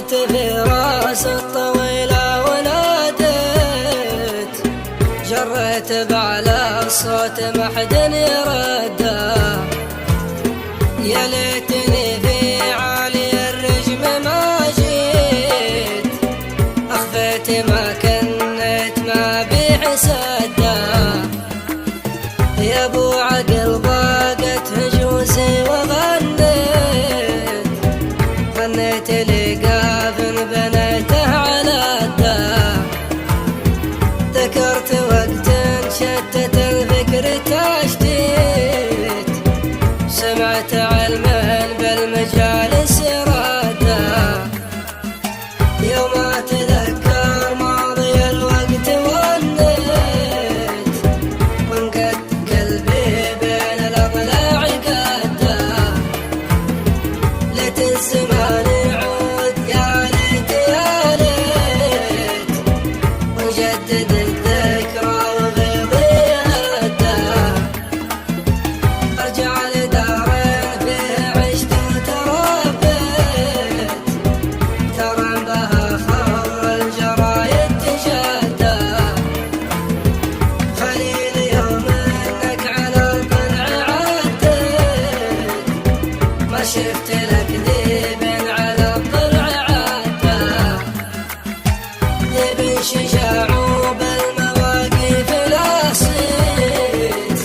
طارت في راس الطويلة ونادت، جريت بعلى الصوت ما حد يرده. يا ليتني في عالي الرجم ما جيت، أخفيت ما كنت ما بحسده. يا ابو عقل ضاقت هجوسي وغنيت، غنيت لقاف بنيته على الدار. ذكرت وقت شتت الفكر تشتيت، سمعت علما بالمجالس رادا. يوم اتذكر ماضي الوقت ونيت، وانقد قلبي بين الاضلاع قدا. ليت الزمان يعود يا ليت يا ليت، ونجدد الذكرى وغيظي يهدى. ارجع لدار فيه عشت وتربيت، ترى بها خضر الجرايد تجدى. خليل يوم انك على الضلع عديت، ما شفت لك ذيب على الضلع عدى. ذيب شجاع وبالمواقف الاصيت،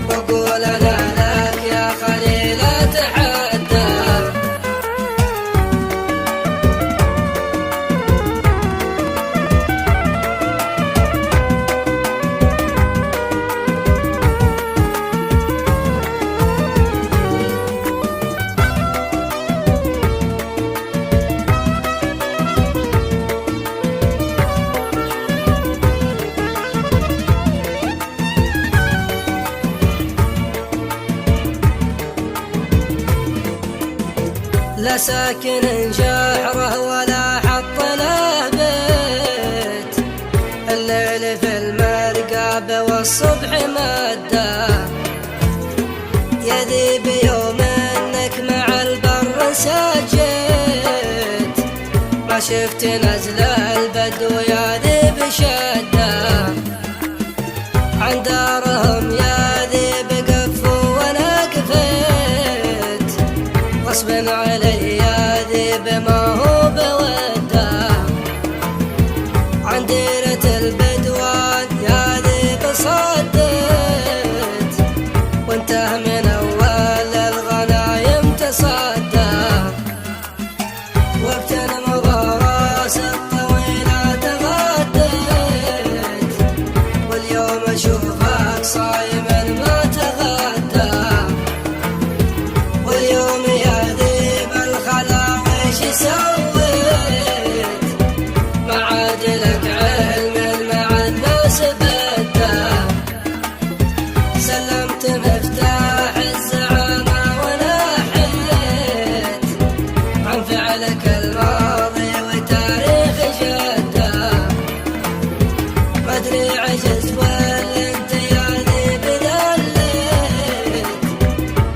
وقول انا لك يا خليل اتحدى. لا ساكن جحره ولا حط له بيت، الليل في المرقابة والصبح مده. يا ذيب يوم انك مع البر سجيت، ما شفت نزل البدو يا ذيب شده. عن دارهم يا ذيب قفوا وانا قفيت، غصب علي يا ذيب ما هو بوده. عن ديرة البدوان يا ذيب صديت، وانته من اول الغنايم تصدى. وقت المضارس الطويلة تغديت، واليوم اشوفك صايم ما تغدى. واليوم يا ذيب الخلا ويش سويت، ما عاد لك علم مع الناس بده. سلمت مفتاح الزعامة ونحيت، عن فعلك الماضي وتاريخ جده. ما ادري عجزت ولا انت يا ذيب ذليت،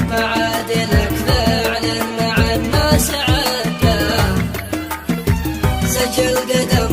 ما عاد لك فعل مع الناس عده. سجل قدم